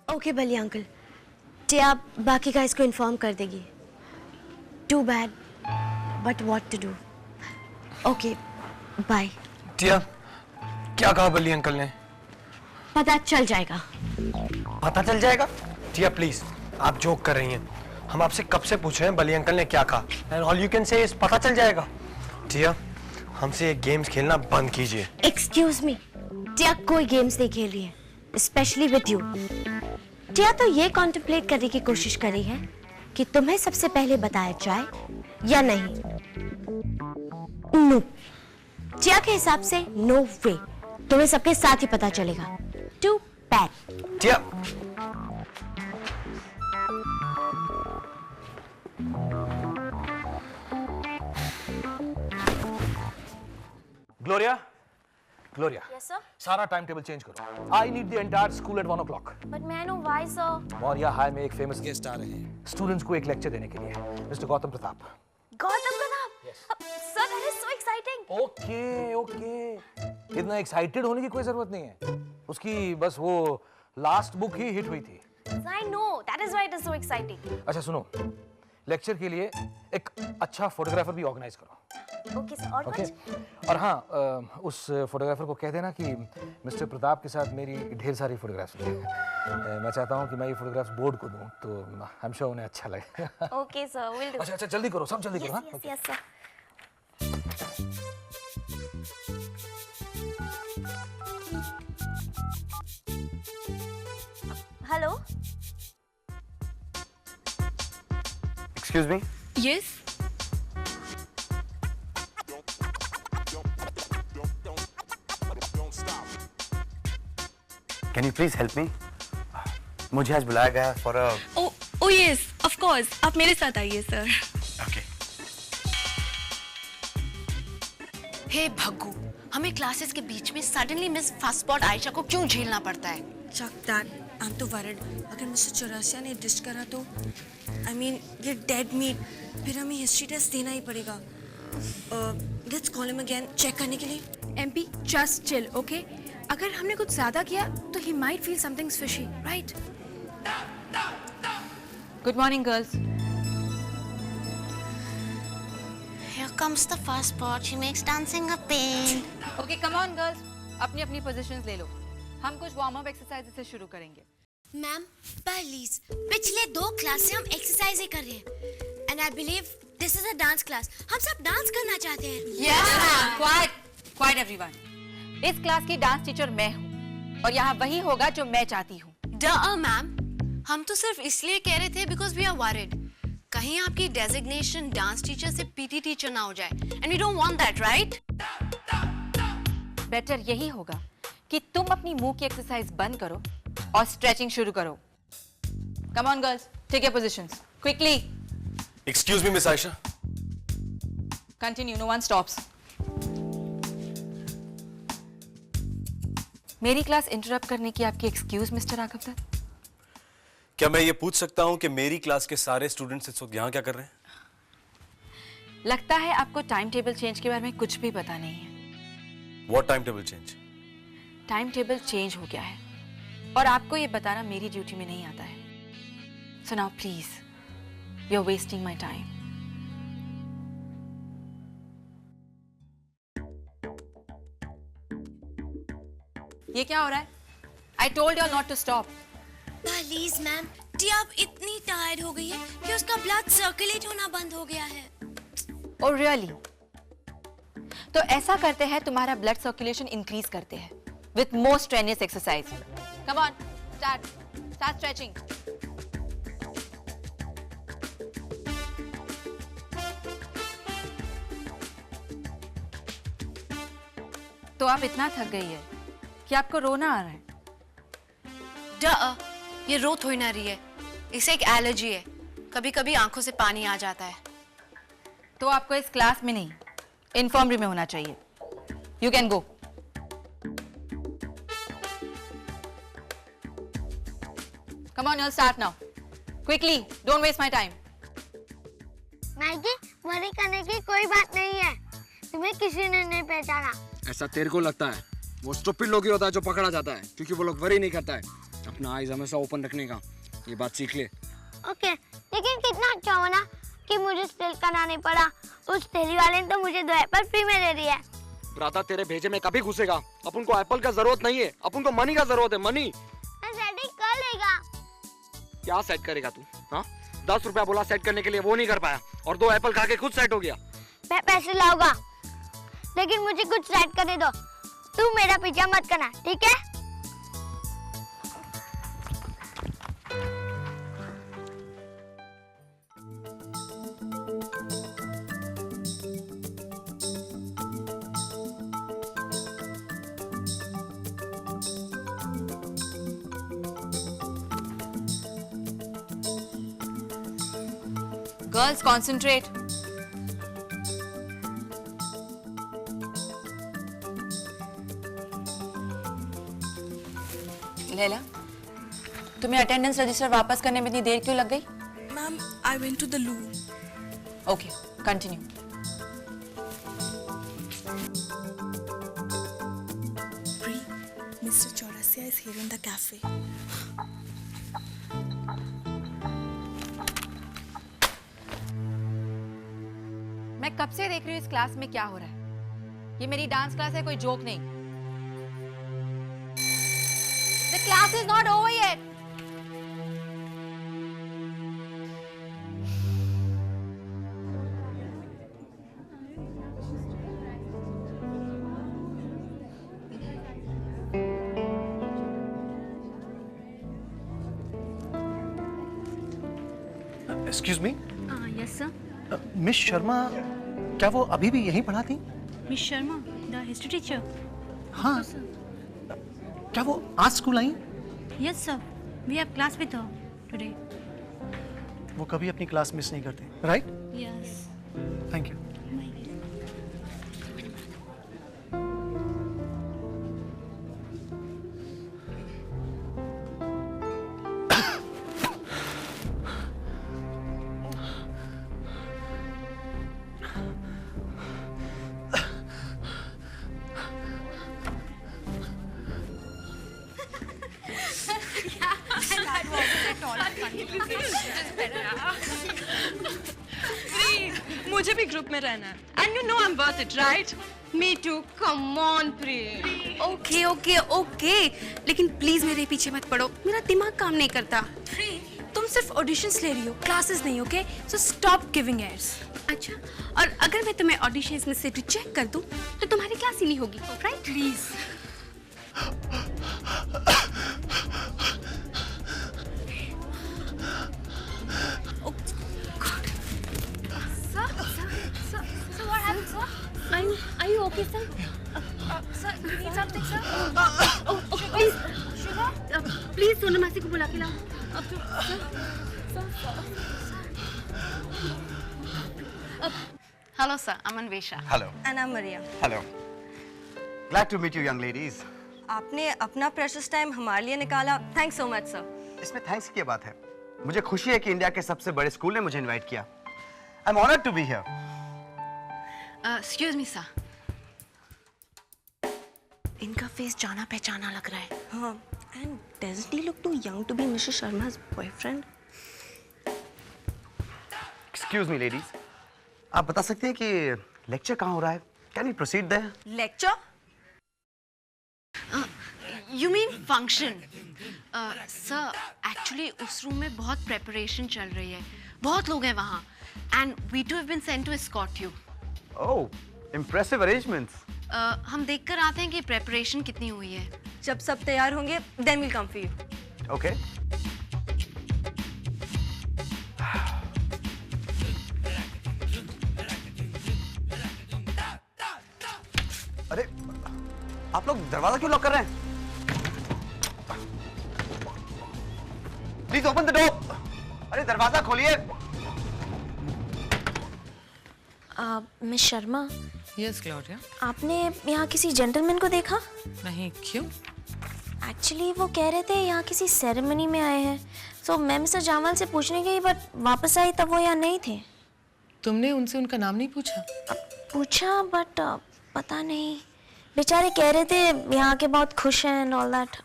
Okay बली uncle, टिया बाकी guys को inform कर देगी। Too bad but what to do. Okay bye. Tia, क्या कहा बली अंकल ने? पता चल जाएगा। पता चल जाएगा? टिया प्लीज, आप जोक कर रही हैं। हम आपसे कब से पूछ रहे हैं बली अंकल ने क्या कहा, and all you can say is पता चल जाएगा। टिया, हमसे ये गेम्स खेलना बंद कीजिए। एक्सक्यूज मी, टिया कोई गेम्स नहीं खेल रही है, स्पेशली विद यू। टिया तो ये कॉन्टेम्पलेट करने की कोशिश कर रही है कि तुम्हें सबसे पहले बताया जाए या नहीं। नो, टिया के हिसाब से नो वे, तुम्हें सबके साथ ही पता चलेगा। Too bad. Tia, Gloria, Gloria, Yes, sir. सारा टाइम टेबल चेंज करो। I need the entire school at 1 o'clock। But may I know why, sir? Maurya high में एक फेमस गेस्ट आ रहे हैं स्टूडेंट्स को एक लेक्चर देने के लिए, mister Gautam Pratap. Gautam Pratap. Yes. Sir, that is so exciting. Okay okay, इतना एक्साइटेड होने की कोई जरूरत नहीं है, उसकी बस वो लास्ट बुक ही हिट हुई थी। I know. That is why it is so exciting. अच्छा सुनो, लेक्चर के लिए एक अच्छा फोटोग्राफर भी ऑर्गेनाइज करो। Okay, sir. और ओके कुछ? और हाँ, उस फोटोग्राफर को कह देना कि मिस्टर प्रताप के साथ मेरी ढेर सारी फोटोग्राफ्स ली हैं। मैं चाहता हूँ कि मैं ये फोटोग्राफ्स बोर्ड को दूँ, तो आई एम श्योर उन्हें अच्छा लगे। Okay, sir. We'll do. अच्छा अच्छा, जल्दी करो, सब जल्दी Yes, करो। हाँ yes, yes, sir. Hello. Excuse me. Yes. Can you please help me? मुझे आज बुलाया गया for a Oh yes, of course. आप मेरे साथ आइए सर। ओके। हे भग्गू, हमें क्लासेस के बीच में suddenly miss first spot Ayesha को क्यों झेलना पड़ता है? Chuck that. I'm too worried. अगर मिस्टर चौरसिया ने डिश करा तो I mean ये डेड मीट, फिर हमें हिस्ट्री टेस्ट देना ही पड़ेगा। Let's call him again check करने के लिए। MP, just chill, okay? अगर हमने कुछ ज्यादा किया तो he might feel something's fishy, right? Good morning, girls. Here comes the first spot. She makes dancing a pain. Okay, come on, girls. अपनी अपनी positions ले लो। हम कुछ वार्म अप एक्सरसाइज से शुरू करेंगे। मैम प्लीज, पिछले 2 क्लास से हम एक्सरसाइज ही कर रहे हैं and I believe this is a dance class. हम सब डांस करना चाहते हैं। Yes, ma'am. Quiet everyone. इस क्लास की डांस टीचर मैं हूँ और यहाँ वही होगा जो मैं चाहती हूँ। मैम, हम तो सिर्फ इसलिए कह रहे थे बिकॉज वी आर वरिड कहीं आपकी डेजिग्नेशन डांस टीचर से पीटी टीचर ना हो जाए, and we don't want that, right? Better यही होगा कि तुम अपनी मुंह की एक्सरसाइज बंद करो और स्ट्रेचिंग शुरू करो। Come on girls, take your positions quickly. Excuse me miss Ayesha. Continue, no one stops. मेरी क्लास इंटरप्ट करने की आपकी एक्सक्यूज मिस्टर राघव दत्त? क्या मैं ये पूछ सकता हूं कि मेरी क्लास के सारे स्टूडेंट्स इस वक्त यहाँ क्या कर रहे हैं? लगता है आपको टाइम टेबल चेंज के बारे में कुछ भी पता नहीं है। What time table change? Time table change हो गया है और आपको ये बताना मेरी ड्यूटी में नहीं आता है। So now please, you are wasting my time. ये क्या हो रहा है? I told you not to stop. Please ma'am, Tia अब इतनी टायर्ड हो गई है कि उसका ब्लड सर्कुलेट होना बंद हो गया है। Oh really? तो ऐसा करते हैं, तुम्हारा ब्लड सर्कुलेशन इंक्रीज करते हैं with more strenuous exercise. Come on, start stretching. तो आप इतना थक गई है कि आपको रोना आ रहा है। ये रो थोड़ी ना रही है, इसे एक एलर्जी है, कभी कभी आंखों से पानी आ जाता है। तो आपको इस क्लास में नहीं, इन्फर्मरी में होना चाहिए। You can go. Come on, you'll start now. Quickly, don't waste my time. Maggi, worry करने की कोई बात नहीं भी किसी ने नहीं पहचाना। ऐसा तेरे को लगता है? वो स्टूपिड लोग ही होता है जो पकड़ा जाता है, क्योंकि वो लोग वरी नहीं करता है। अपना आईज हमेशा ओपन रखने का, ये बात सीख ले। ओके, लेकिन कितना अच्छा हुआ ना कि मुझे स्टिल करना नहीं पड़ा। उस ठेली वाले ने तो मुझे 2 एप्पल फ्री में दे दिया। भ्राता तेरे भेजे में कभी घुसेगा? अपन को एप्पल का जरूरत नहीं है, अपन को मनी का जरूरत है, मनी। मैं सेटिंग कर लेगा। क्या सेट करेगा तू? हाँ, 10 रुपया बोला सेट करने के लिए, वो नहीं कर पाया, और 2 एप्पल खा के खुद सेट हो गया। मैं पैसे लाऊंगा, लेकिन मुझे कुछ सेट करने दो। तू मेरा पीछा मत करना, ठीक है? Girls, concentrate. लैला, तुम्हें अटेंडेंस रजिस्टर वापस करने में इतनी देर क्यों लग गई? Ma'am, I went to the loo. Okay, continue. Pri, Mr. Chaurasia is here in the cafe. मैं कब से देख रही हूँ इस क्लास में क्या हो रहा है। ये मेरी डांस क्लास है, कोई जोक नहीं। The class is not over yet. Excuse me, yes sir. Miss Sharma क्या वो अभी भी यहीं पढ़ाती? Miss Sharma, the history teacher. हाँ, क्या वो आज स्कूल आई? Yes sir, we have class with her today. वो कभी अपनी क्लास मिस नहीं करते, राइट? यस। Thank you. मुझे भी ग्रुप में रहना है। And you know I'm worth it, right? Me too. Come on, Pri. Okay okay okay, लेकिन प्लीज मेरे पीछे मत पड़ो, मेरा दिमाग काम नहीं करता। तुम सिर्फ ऑडिशंस ले रही हो, क्लासेस नहीं, okay? So stop giving airs. अच्छा, और अगर मैं तुम्हें ऑडिशंस में से रिजेक्ट कर दूं तो तुम्हारी क्लास ही नहीं होगी, right? Please. Are you okay, sir? Sir, you need something, sir? Oh, please. Shiva? Please, Sonam मासी को बुला के लाओ. Hello, sir. I'm Anvesha. Hello. And I'm Maria. Hello. Glad to meet you, young ladies. आपने अपना precious time हमारे लिए निकाला। Thanks so much sir. इसमें थैंक्स की क्या बात है? मुझे खुशी है कि इंडिया के सबसे बड़े स्कूल ने मुझे इनवाइट किया। I am honoured to be here. Excuse me, sir. इनका फेस जाना पहचाना लग रहा है। हाँ, and doesn't he look too young to be Mrs. Sharma's boyfriend? Excuse me ladies, आप बता सकते हैं कि लेक्चर कहाँ हो रहा है? Can we proceed there? Lecture? You mean function? Sir, actually उस रूम में बहुत preparation चल रही है, बहुत लोग हैं वहाँ, and we too have been sent to escort you. Oh, impressive arrangements. हम देख कर आते हैं कि preparation कितनी हुई है। जब सब तैयार होंगे, then we'll come for you. Okay. अरे, आप लोग दरवाजा क्यों लॉक कर रहे हैं? Please open the door. अरे दरवाजा खोलिए। Miss Sharma, yes Claudia. आपने यहाँ किसी जेंटलमैन को देखा? नहीं, क्यों? एक्चुअली वो कह रहे थे यहाँ किसी सेरेमनी में आए हैं, सो मैं मिस्टर जामवाल से पूछने गई, बट वापस आई तब वो यहाँ नहीं थे। तुमने उनसे उनका नाम नहीं पूछा? पूछा बट पता नहीं, बेचारे कह रहे थे यहाँ के बहुत खुश हैं and all that.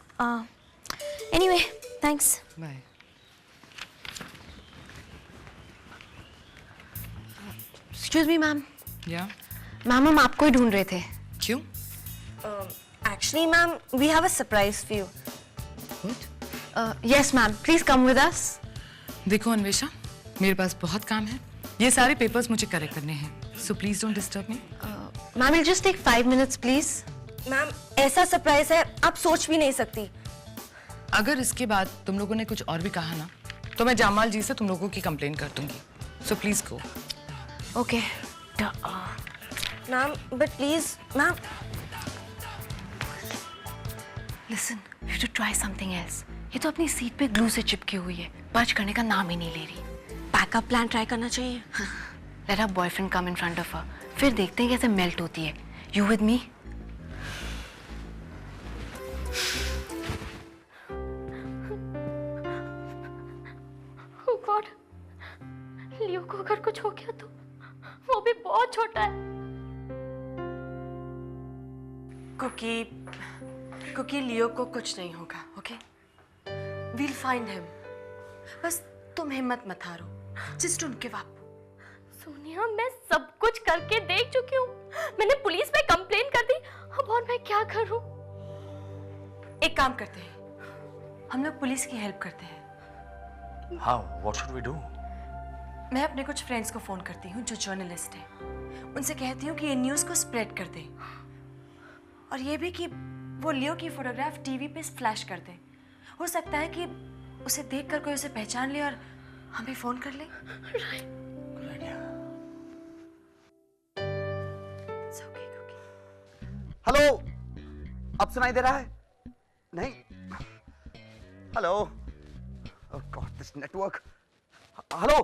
Anyway thanks. Bye. Excuse me ma'am. या मैम हम आपको ही ढूंढ रहे थे. क्यों? Actually, ma'am, we have a surprise for you. Yes ma'am, please come with us. देखो अन्वेषा, मेरे पास बहुत काम है. ये सारे पेपर्स मुझे करेक्ट करने हैं, so please don't disturb me. Ma'am will just take 5 minutes please. Ma'am ऐसा सरप्राइज है आप सोच भी नहीं सकती. अगर इसके बाद तुम लोगों ने कुछ और भी कहा ना, तो मैं जामाल जी से तुम लोगों की कंप्लेन कर दूंगी. So please go. Okay. Ma'am but please ma'am. Listen, you two try something else. ये तो अपनी सीट पे ग्लू से चिपकी हुई है, बच करने का नाम ही नहीं ले रही. बैकअप प्लान ट्राई करना चाहिए. Let her boyfriend come in front of her, फिर देखते हैं कैसे मेल्ट होती है. You with me? Oh God, लियो को अगर कुछ हो गया तो वो भी बहुत छोटा है. क्योंकि लियो को कुछ नहीं होगा. Okay, we'll find him. बस तुम हिम्मत मत हारो. Just don't give up. Sonia, मैं सब कुछ करके देख चुकी हूँ. मैंने पुलिस में कंप्लेन कर दी. अब और मैं क्या करूँ? एक काम करते हैं, हम लोग पुलिस की हेल्प करते हैं. How? What should we do? मैं अपने कुछ फ्रेंड्स को फोन करती हूँ जो जर्नलिस्ट हैं. उनसे कहती हूँ कि ये न्यूज़ को स्प्रेड कर दें, और ये भी कि वो लियो की फोटोग्राफ टीवी पे फ्लैश कर दें. हो सकता है कि उसे देखकर कोई उसे पहचान ले और हमें फोन कर ले. हेलो, अब सुनाई दे रहा है? नहीं. Hello. Oh God, this network. Hello,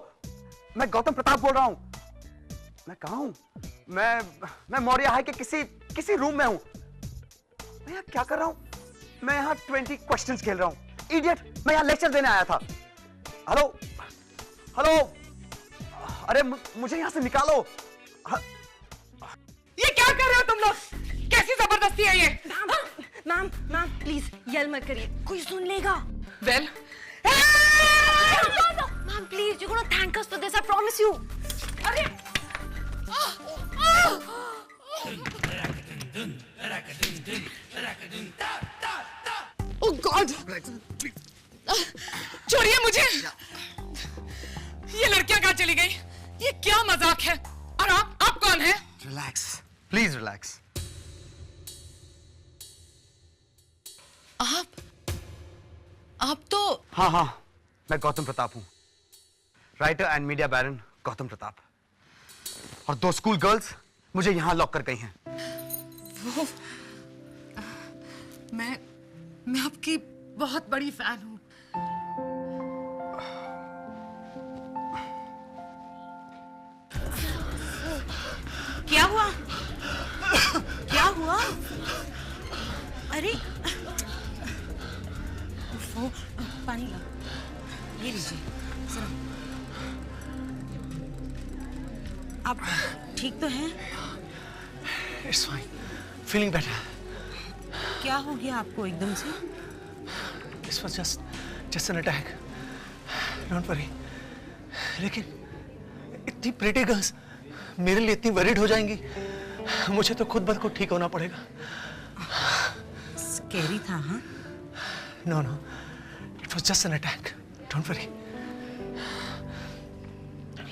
मैं गौतम प्रताप बोल रहा हूं. मैं कहाँ हूं? मैं मौर्य हाई के किसी रूम में हूं. मैं यहाँ क्या कर रहा हूं? मैं यहाँ 20 क्वेश्चंस खेल रहा हूं. इडियट, मैं यहाँ लेक्चर देने आया था. हेलो हेलो, अरे मुझे यहाँ से निकालो. ये क्या कर रहे हो तुम लोग? कैसी जबरदस्ती है ये? मैम प्लीज यल मत करिए, कोई सुन लेगा. Well, ma'am please, you gonna thank us for this, I promise you. अरे ओह गॉड, छोड़िए मुझे. ये लड़कियां कहाँ चली गई? ये क्या मजाक है? और आप कौन है? Relax, please relax. आप तो हाँ, मैं गौतम प्रताप हूँ. राइटर एंड मीडिया बैरन गौतम प्रताप. और 2 स्कूल गर्ल्स मुझे यहाँ लॉक कर गई हैं. वो मैं आपकी बहुत बड़ी फैन हूँ. क्या हुआ? क्या हुआ? अरे वो पानी ला, ये लीजिए. आप ठीक तो हैं? It's fine. Feeling better. क्या हो गया आपको एकदम से? This was just an attack. Don't worry. लेकिन इतनी pretty girls मेरे लिए इतनी worried हो जाएंगी. मुझे तो खुद ब खुद ठीक होना पड़ेगा. स्कैरी था, हाँ? No. It was just an attack. Don't worry.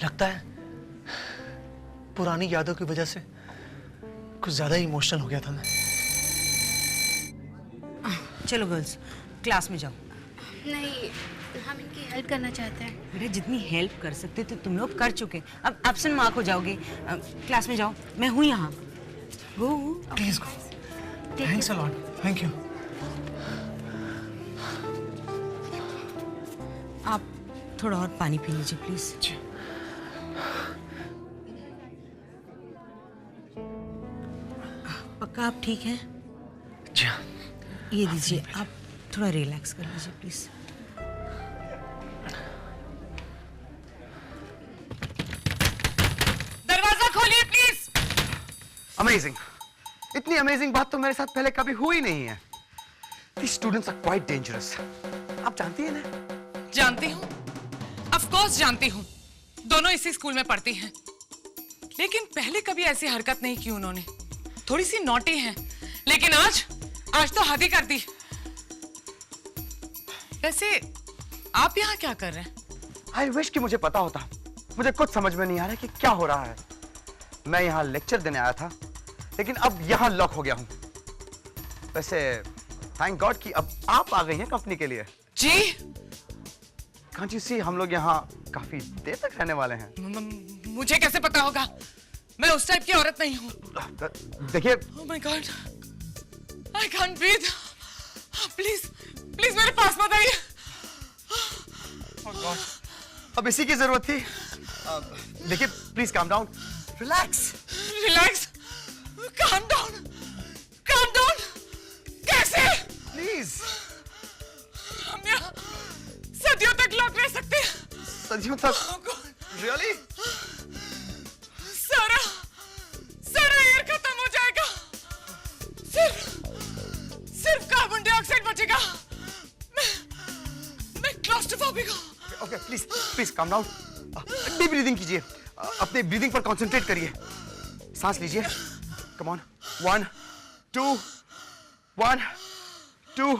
लगता है पुरानी यादों की वजह से कुछ ज्यादा ही इमोशनल हो गया था मैं. चलो गर्ल्स, क्लास में जाओ. नहीं, हम इनकी हेल्प करना चाहते हैं. बेटा, जितनी हेल्प कर सकते थे तुम लोग कर चुके. अब एब्सेंट मार्क हो जाओगे. क्लास में जाओ, मैं हूँ यहाँ. Go. Please go. Thanks a lot. Thank you. आप थोड़ा और पानी पी लीजिए प्लीज. पक्का आप ठीक हैं? जी हाँ. ये दीजिए, आप थोड़ा रिलैक्स कर लीजिए प्लीज. दरवाजा खोलिए प्लीज. अमेजिंग, इतनी अमेजिंग बात तो मेरे साथ पहले कभी हुई नहीं है। These students are quite dangerous. आप जानती हैं ना? जानती हूँ, ऑफ कोर्स जानती हूँ। दोनों इसी स्कूल में पढ़ती हैं। लेकिन पहले कभी ऐसी हरकत नहीं की उन्होंने। थोड़ी सी नॉटी हैं, लेकिन आज तो हद ही कर दी। वैसे आप यहाँ क्या कर रहे हैं? I wish कि मुझे पता होता। मुझे कुछ समझ में नहीं आ रहा कि क्या हो रहा है। मैं यहाँ लेक्चर देने आया था, लेकिन अब यहाँ लॉक हो गया हूँ। वैसे थैंक गॉड कि अब आप आ गई हैं कंपनी के लिए। जी? Can't you see, हम लोग यहाँ काफी देर तक रहने वाले हैं। मुझे कैसे पता होगा? मैं उस टाइप की औरत नहीं हूँ। देखिए। Oh my God, I can't breathe. Please मेरे पास मत आइए। Oh God, अब इसी की जरूरत थी। देखिए, please calm down, relax. Calm down कैसे? प्लीज। हम यहाँ सदियों तक लॉक रह सकते हैं। सदियों तक? रियली? सारा एयर खत्म हो जाएगा। सिर्फ कार्बन डाइऑक्साइड बचेगा। मैं क्लॉस्ट्रोफोबिक हूँ। Okay, please calm down. Deep breathing कीजिए, अपने ब्रीदिंग पर कंसंट्रेट करिए। सांस लीजिए। Come on. 1 2 1 2।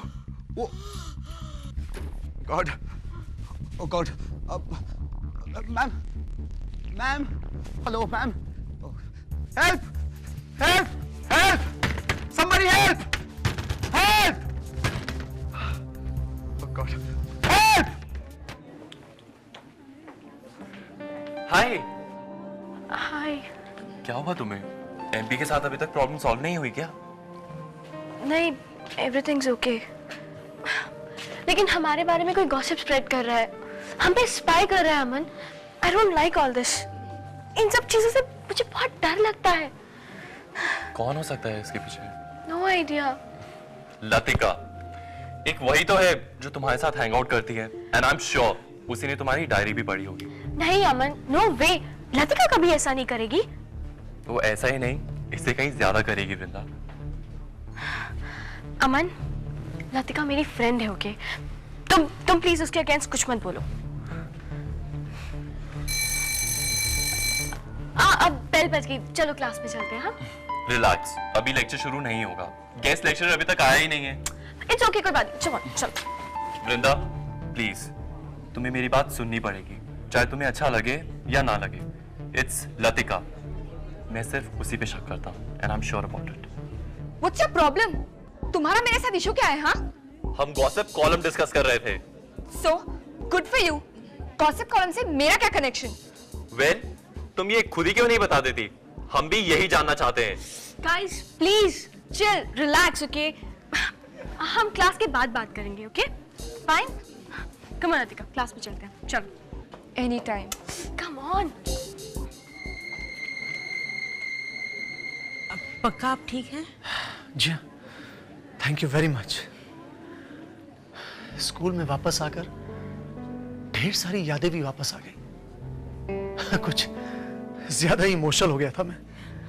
God, oh God. Ma'am, hello ma'am. Help! Somebody help! Oh God! Help! Hi. Hi. क्या हुआ तुम्हें? एमपी के साथ अभी तक प्रॉब्लम सॉल्व नहीं हुई क्या? नहीं, एवरीथिंग्स ओके। लेकिन हमारे बारे में कोई गॉसिप स्प्रेड कर रहा है, हम पे स्पाई कर रहा है Aman. I don't like all this. इन सब चीजों से मुझे बहुत डर लगता है। कौन हो सकता है इसके पीछे? No idea. लतिका, एक वही तो है जो तुम्हारे साथ हैंग आउट करती है, एंड आई एम श्योर उसी ने तुम्हारी डायरी भी पढ़ी होगी। नहीं अमन, नो वे, लतिका कभी ऐसा नहीं करेगी। वो ऐसा ही नहीं, इससे कहीं ज्यादा करेगी वृंदा। अमन, लतिका मेरी फ्रेंड है, ओके? तुम प्लीज उसके अगेंस्ट कुछ मत बोलो। अब बेल बज गई, चलो क्लास में चलते हैं। हाँ, रिलैक्स, अभी लेक्चर शुरू नहीं होगा। गेस्ट लेक्चरर अभी तक आया ही नहीं है। इट्स ओके, कोई बात नहीं, चलो। वृंदा, प्लीज तुम्हें मेरी बात सुननी पड़ेगी, चाहे तुम्हें अच्छा लगे या ना लगे। इट्स लतिका, मैं सिर्फ उसी पे शक करता हूँ, and I am sure about it. What's your problem? तुम्हारा मेरे साथ इशू क्या है? हाँ, हम गॉसिप कॉलम डिस्कस कर रहे थे। So good for you. Gossip column से मेरा क्या कनेक्शन? वेल, तुम ये खुद ही क्यों नहीं बता देती? हम भी यही जानना चाहते हैं। Guys please chill, relax, okay? हम क्लास के बाद बात करेंगे, okay? Fine? Come on Latika, class में चलते हैं, चलो। Any time. Come on. पक्का आप ठीक हैं? जी हाँ, thank you very much. School में वापस आकर ढेर सारी यादें भी वापस आ गई। कुछ ज्यादा ही इमोशनल हो गया था मैं।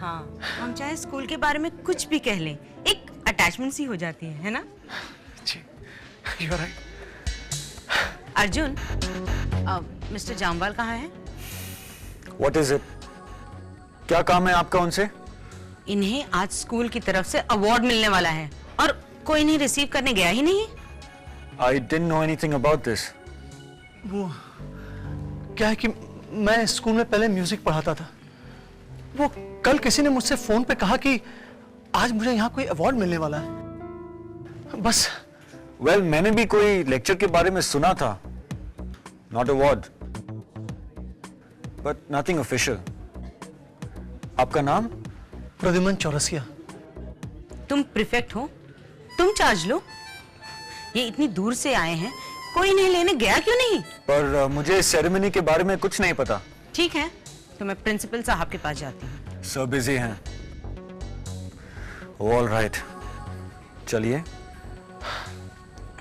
हाँ, हम चाहे स्कूल के बारे में कुछ भी कह लें, एक अटैचमेंट सी हो जाती है ना? जी, you are right. Arjun, mister Jamwal कहाँ है? What is it? क्या काम है आपका उनसे? इन्हें आज स्कूल की तरफ से अवार्ड मिलने वाला है और कोई इन्हें रिसीव करने गया ही नहीं। I didn't know anything about this. वो क्या है कि मैं स्कूल में पहले म्यूजिक पढ़ाता था। वो कल किसी ने मुझसे फोन पे कहा कि आज मुझे यहाँ कोई अवार्ड मिलने वाला है। बस। Well, मैंने भी कोई लेक्चर के बारे में सुना था। Not award, but nothing official. आपका नाम? प्रद्युमन चौरसिया। तुम प्रीफेक्ट हो, तुम चार्ज लो। ये इतनी दूर से आए हैं, कोई इन्हें लेने गया क्यों नहीं? पर मुझे सेरेमनी के बारे में कुछ नहीं पता। ठीक है, तो मैं प्रिंसिपल साहब के पास जाती हूँ। सब बिजी हैं। ऑल राइट, चलिए।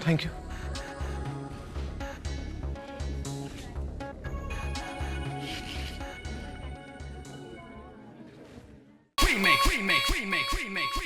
Thank you. Remix remix, remix, remix.